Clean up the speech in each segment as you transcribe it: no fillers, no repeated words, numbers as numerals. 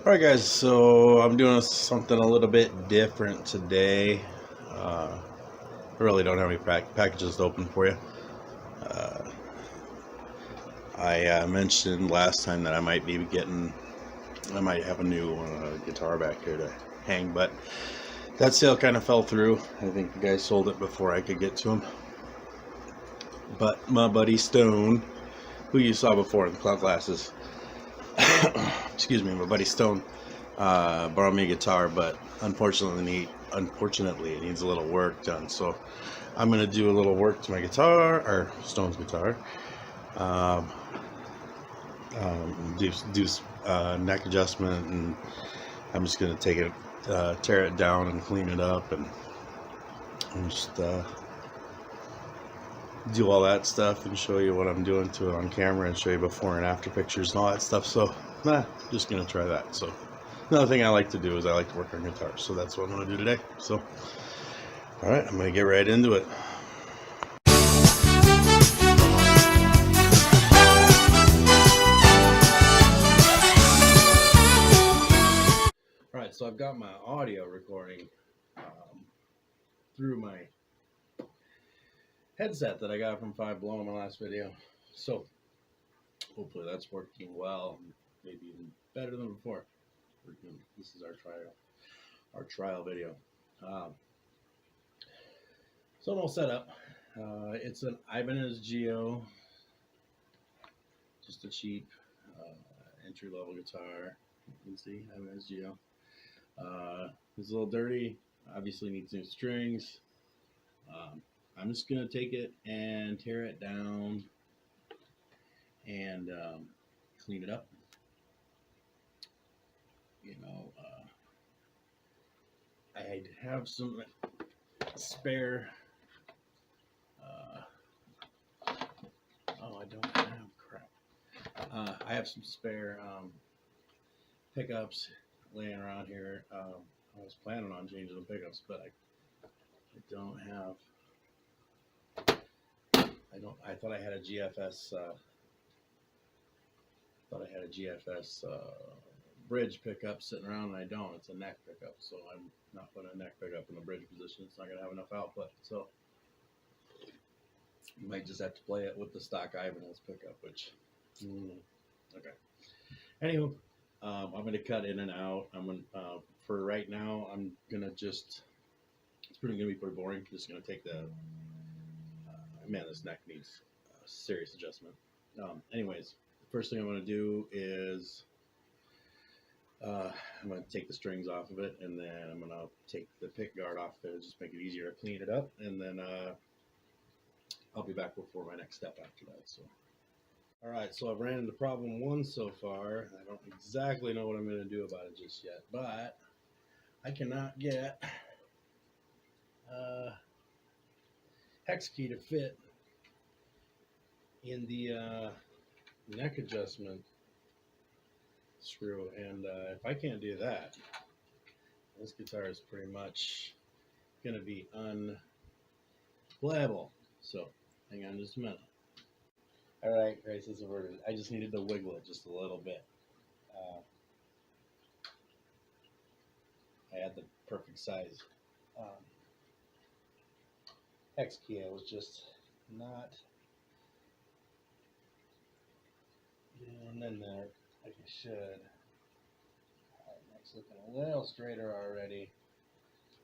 All right, guys. So I'm doing something a little bit different today. I really don't have any packages to open for you. Uh, I mentioned last time that I might have a new guitar back here to hang, but that sale kind of fell through. I think the guy sold it before I could get to him. But my buddy Stone, who you saw before in the cloud glasses, excuse me, my buddy Stone borrowed me a guitar, but unfortunately it needs a little work done. So I'm gonna do a little work to my guitar, or Stone's guitar. Um, do neck adjustment, and I'm just gonna take it, tear it down, and clean it up, and just do all that stuff, and show you what I'm doing to it on camera, and show you before and after pictures and all that stuff. So, just gonna try that. So, another thing I like to do is I like to work on guitars, so that's what I'm gonna do today. So, all right, I'm gonna get right into it. All right, so I've got my audio recording through my headset that I got from Five Below in my last video. So hopefully that's working well, maybe even better than before. This is our trial video. So I'm all set up. It's an Ibanez Geo, just a cheap entry-level guitar. You can see Ibanez Geo. It's a little dirty. Obviously needs new strings. I'm just gonna take it and tear it down and clean it up. You know, I have some spare. I don't have crap. I have some spare pickups laying around here. I was planning on changing the pickups, but I don't have. I thought I had a GFS. Thought I had a GFS bridge pickup sitting around, and I don't. It's a neck pickup, so I'm not putting a neck pickup in the bridge position. It's not going to have enough output. So you might just have to play it with the stock Ibanez pickup, which, okay. Anywho, I'm going to cut in and out. For right now, I'm going to just, it's going to be pretty boring. Just going to take the, man, this neck needs serious adjustment. Anyways, the first thing I'm going to do is I'm going to take the strings off of it, and then I'm going to take the pick guard off of it, just make it easier to clean it up, and then I'll be back before my next step after that. So, all right, so I've ran into problem one so far. I don't exactly know what I'm going to do about it just yet, but I cannot get hex key to fit in the neck adjustment screw, and if I can't do that, this guitar is pretty much going to be unplayable. So hang on just a minute. All right, crisis averted. I just needed to wiggle it just a little bit. I had the perfect size hex key. I was just not getting in there like it should. All right, neck's looking a little straighter already.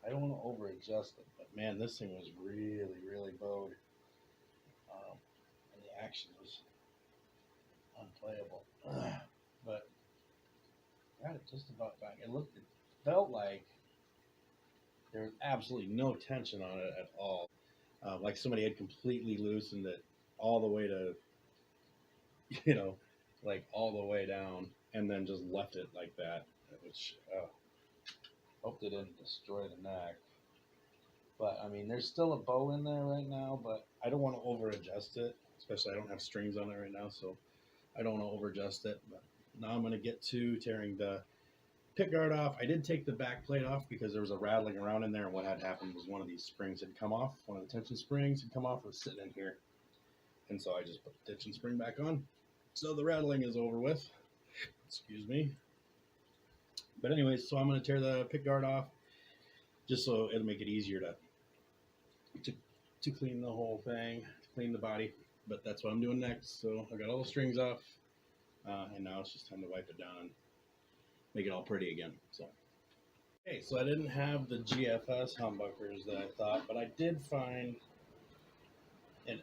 I don't want to over adjust it, but man, this thing was really, really bowed. And the action was unplayable. But got it just about back. It felt like there was absolutely no tension on it at all. Like somebody had completely loosened it all the way to, like all the way down, and then just left it like that. Which, hope they didn't destroy the neck. But I mean, there's still a bow in there right now, but I don't want to over adjust it, especially I don't have strings on it right now, so I don't want to over adjust it. But now I'm going to get to tearing the pick guard off. I did take the back plate off because there was a rattling around in there, and what had happened was one of these springs had come off. One of the tension springs had come off. It was sitting in here, and so I just put the tension spring back on. So the rattling is over with. Excuse me. But anyways, so I'm gonna tear the pick guard off just so it'll make it easier to to clean the whole thing, to clean the body. But that's what I'm doing next. So I got all the strings off, and now it's just time to wipe it down and make it all pretty again. So okay, so I didn't have the GFS humbuckers that I thought, but I did find, and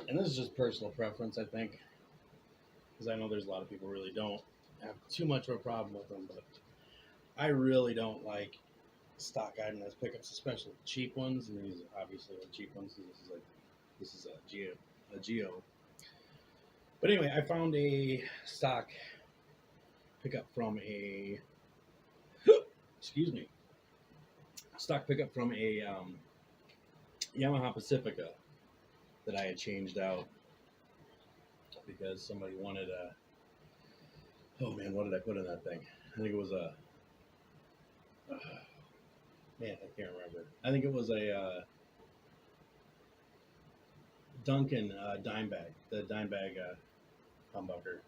and this is just personal preference, I think, because I know there's a lot of people really don't have too much of a problem with them, but I really don't like stock Ibanez pickups, especially cheap ones. And these are obviously the cheap ones. This is a Geo. But anyway, I found a stock pickup from a excuse me, stock pickup from a Yamaha Pacifica that I had changed out because somebody wanted a. Oh man, what did I put in that thing? I think it was a. Man, I can't remember. I think it was a Duncan dime bag, the dime bag humbucker,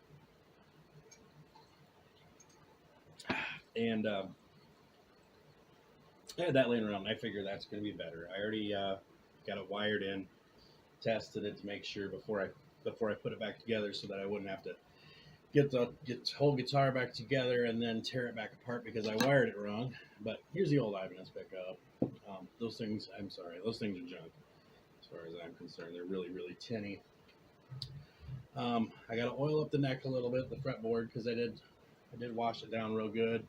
and I had that laying around. And I figured that's going to be better. I already got it wired in, tested it to make sure before I put it back together, so that I wouldn't have to get the whole guitar back together and then tear it back apart because I wired it wrong. But here's the old Ibanez pickup. Those things, I'm sorry, those things are junk as far as I'm concerned. They're really, really tinny. I got to oil up the neck a little bit, the fretboard, because I did wash it down real good.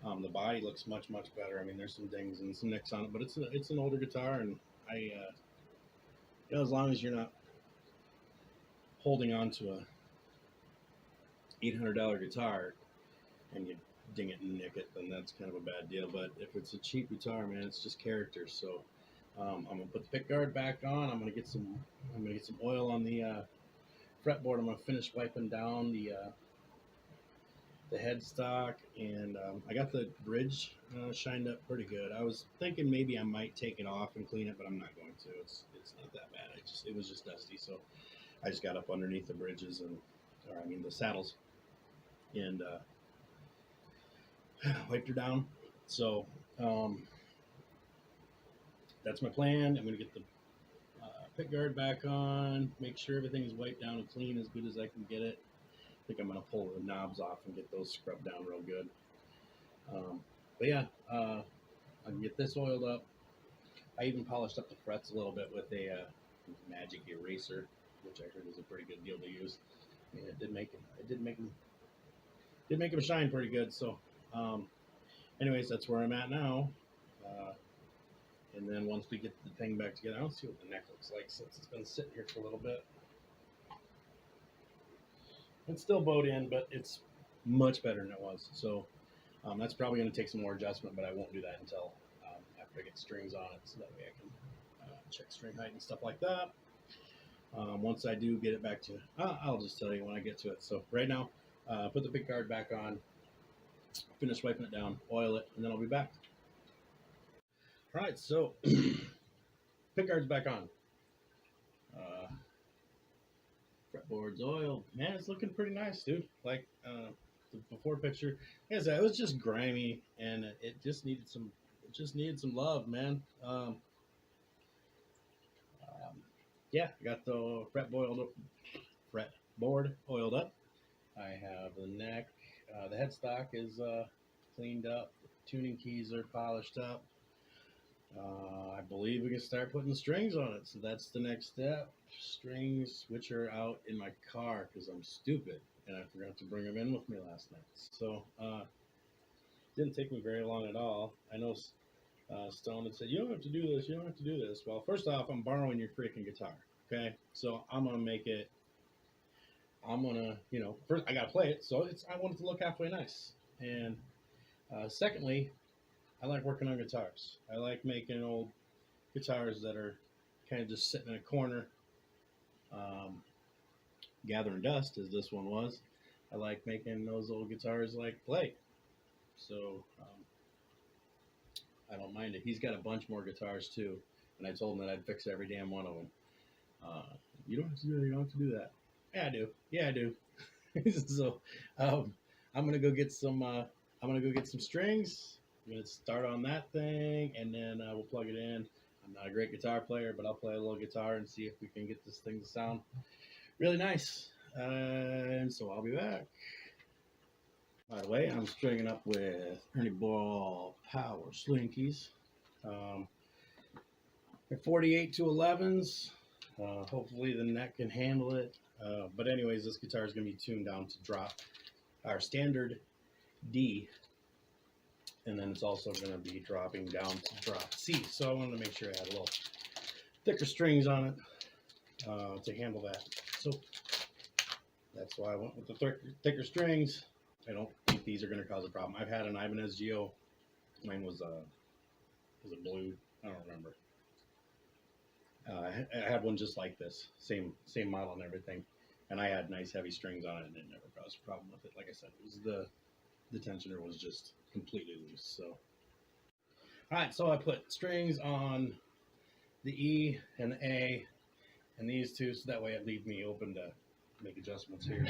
The body looks much, much better. I mean, there's some dings and some nicks on it, but it's an older guitar, and as long as you're not holding on to a $800 guitar and you ding it and nick it, then that's kind of a bad deal. But if it's a cheap guitar, man, it's just character. So I'm gonna put the pick guard back on. I'm gonna get some oil on the fretboard. I'm gonna finish wiping down the headstock, and I got the bridge shined up pretty good. I was thinking maybe I might take it off and clean it, but I'm not going to. It's not that bad. It was just dusty, so I just got up underneath the bridges the saddles, and wiped her down. So that's my plan. I'm gonna get the pick guard back on, make sure everything is wiped down and clean as good as I can get it. I think I'm gonna pull the knobs off and get those scrubbed down real good. But yeah, I can get this oiled up. I even polished up the frets a little bit with a magic eraser, which I heard is a pretty good deal to use. I mean, it did make them shine pretty good. So, anyways, that's where I'm at now. And then once we get the thing back together, I don't see what the neck looks like since it's been sitting here for a little bit. It's still bowed in, but it's much better than it was. So that's probably going to take some more adjustment, but I won't do that until after I get strings on it, so that way I can check string height and stuff like that. Once I do get it back to, I'll just tell you when I get to it. So right now, put the pick guard back on, finish wiping it down, oil it, and then I'll be back. All right, so pick guard's back on. Fretboard's oiled. Man, it's looking pretty nice, dude. Like the before picture, yes, it was just grimy, and it just needed some love, man. Yeah, I got the fretboard oiled up. I have the neck, the headstock is cleaned up. Tuning keys are polished up. I believe we can start putting the strings on it. So that's the next step. Strings, which are out in my car because I'm stupid and I forgot to bring them in with me last night. So didn't take me very long at all. I know Stone had said, you don't have to do this, you don't have to do this. Well, first off, I'm borrowing your freaking guitar. Okay, so I'm gonna make it. First I gotta play it, so I want it to look halfway nice. And secondly, I like working on guitars. I like making old guitars that are kind of just sitting in a corner, gathering dust, as this one was. I like making those old guitars like play. So I don't mind it. He's got a bunch more guitars too, and I told him that I'd fix every damn one of them. You don't have to do that. You don't have to do that. Yeah, I do. Yeah, I do. So I'm gonna go get some I'm gonna go get some strings. I'm gonna start on that thing, and then we'll plug it in. I'm not a great guitar player, but I'll play a little guitar and see if we can get this thing to sound really nice. And so I'll be back. By the way, I'm stringing up with Ernie Ball Power Slinkies. They're 48 to 11s. Hopefully the neck can handle it. But anyways, this guitar is going to be tuned down to drop our standard D. And then it's also going to be dropping down to drop C. So I wanted to make sure I had a little thicker strings on it to handle that. So that's why I went with the thicker strings. I don't think these are going to cause a problem. I've had an Ibanez Geo. Mine was it blue? I don't remember. I had one just like this, same model and everything, and I had nice heavy strings on it, and it never caused a problem with it. Like I said, it was the tensioner was just completely loose. So, all right, so I put strings on the E and the A, and these two, so that way it leaves me open to make adjustments here.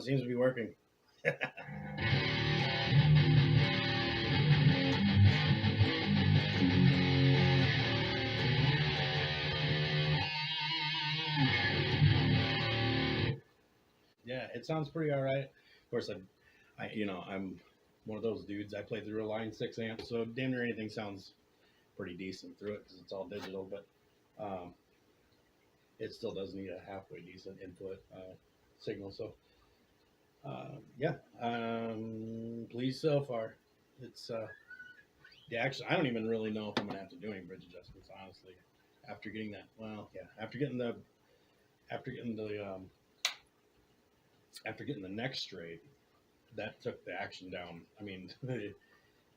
Seems to be working. Yeah, it sounds pretty all right. Of course, I'm one of those dudes. I play through a line 6 amp, so damn near anything sounds pretty decent through it because it's all digital. But it still does need a halfway decent input signal. So yeah, pleased so far. It's actually, I don't even really know if I'm gonna have to do any bridge adjustments, honestly. After getting that, well, yeah, after getting the neck straight, that took the action down. I mean,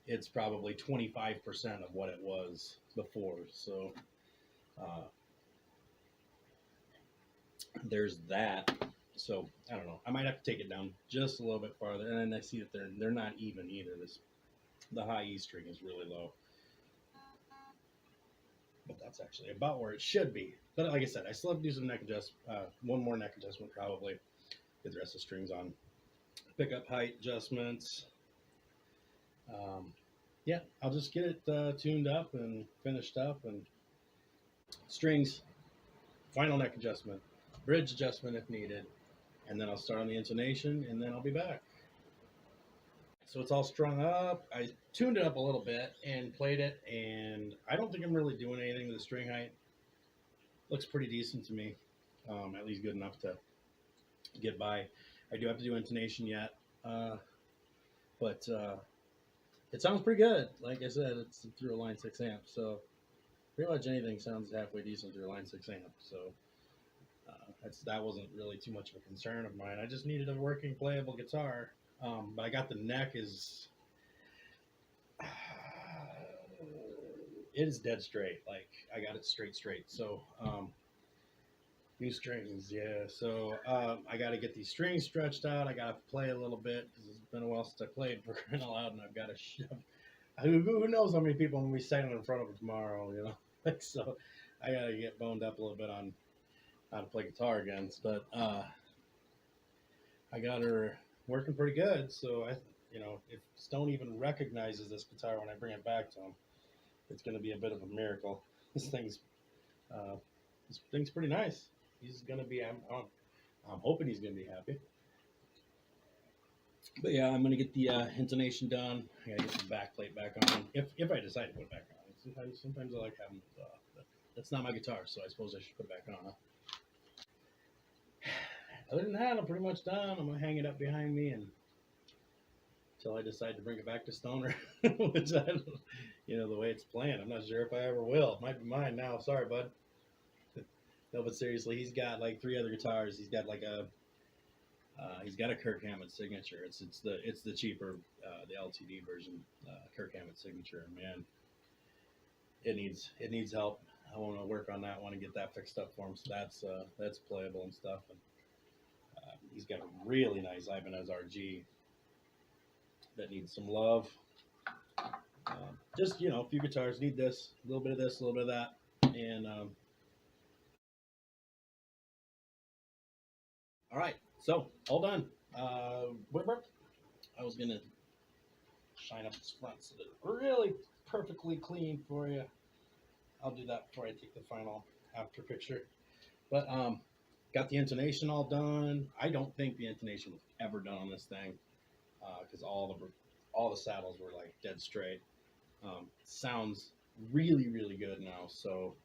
it's probably 25% of what it was before. So there's that. So I don't know. I might have to take it down just a little bit farther. And then I see that they're not even either. The high E string is really low. But that's actually about where it should be. But like I said, I still have to do some neck adjustment. One more neck adjustment probably. Get the rest of the strings on. Pickup height adjustments. Yeah, I'll just get it tuned up and finished up, and strings, final neck adjustment, bridge adjustment if needed, and then I'll start on the intonation, and then I'll be back. So it's all strung up. I tuned it up a little bit and played it, and I don't think I'm really doing anything to the string height. Looks pretty decent to me, at least good enough to get by. I do have to do intonation yet, but it sounds pretty good. Like I said, it's through a line 6 amp, so pretty much anything sounds halfway decent through a line 6 amp. So that wasn't really too much of a concern of mine. I just needed a working, playable guitar. But I got the neck is it is dead straight. Like I got it straight. So new strings, yeah. So I got to get these strings stretched out. I got to play a little bit because it's been a while since I played for crying out loud, and I've got to shove. Who knows how many people I'm gonna be standing in front of them tomorrow, you know? Like, so I got to get boned up a little bit on how to play guitar again. But I got her working pretty good. So if Stone even recognizes this guitar when I bring it back to him, it's going to be a bit of a miracle. This thing's pretty nice. He's going to be. I'm hoping he's going to be happy. But yeah, I'm going to get the intonation done. I got to get the back plate back on if I decide to put it back on. Sometimes I like having it off, but that's not my guitar, so I suppose I should put it back on. Huh? Other than that, I'm pretty much done. I'm gonna hang it up behind me until I decide to bring it back to Stoner, which the way it's playing, I'm not sure if I ever will. It might be mine now. Sorry, bud. No, but seriously, he's got like 3 other guitars. He's got like he's got a Kirk Hammett signature. It's the cheaper, the LTD version, Kirk Hammett signature. Man, it needs help. I want to work on that. I want to get that fixed up for him. So that's playable and stuff. And he's got a really nice Ibanez RG that needs some love. Just, a few guitars need this, a little bit of this, a little bit of that, and all right. So all done. I was gonna shine up this front so that it's really perfectly clean for you. I'll do that before I take the final after picture. But got the intonation all done. I don't think the intonation was ever done on this thing because all the saddles were like dead straight. Sounds really, really good now. So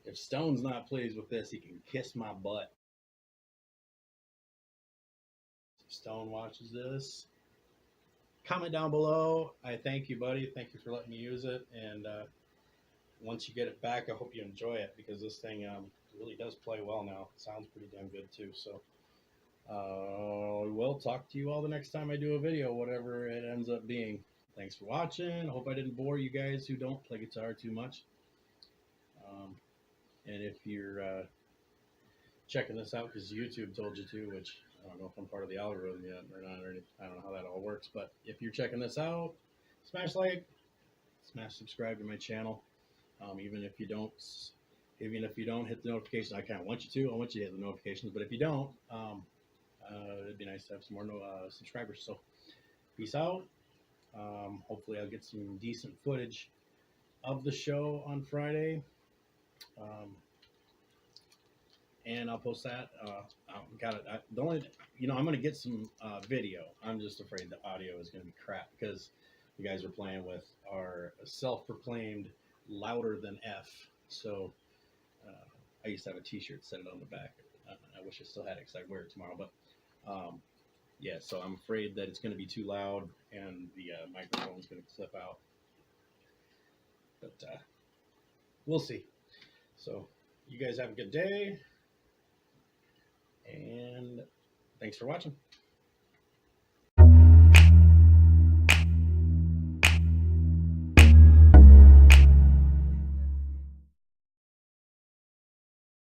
if Stone's not pleased with this, he can kiss my butt. If Stone watches this, comment down below. I thank you, buddy. Thank you for letting me use it. And once you get it back, I hope you enjoy it because this thing really does play well now. It sounds pretty damn good too. So we'll talk to you all the next time I do a video, whatever it ends up being. Thanks for watching. I hope I didn't bore you guys who don't play guitar too much. And if you're checking this out because YouTube told you to, which I don't know if I'm part of the algorithm yet or not, or I don't know how that all works, but if you're checking this out, smash like, smash subscribe to my channel. Even if you don't hit the notifications, I kind of want you to. I want you to hit the notifications, but if you don't, it'd be nice to have some more subscribers. So peace out. Hopefully I'll get some decent footage of the show on Friday. And I'll post that. Got it. I'm going to get some video. I'm just afraid the audio is going to be crap because you guys are playing with our self-proclaimed louder than F. So I used to have a t-shirt, set it on the back. I wish I still had it because I'd wear it tomorrow. But yeah, so I'm afraid that it's going to be too loud and the microphone's going to clip out. But we'll see. So you guys have a good day. And thanks for watching.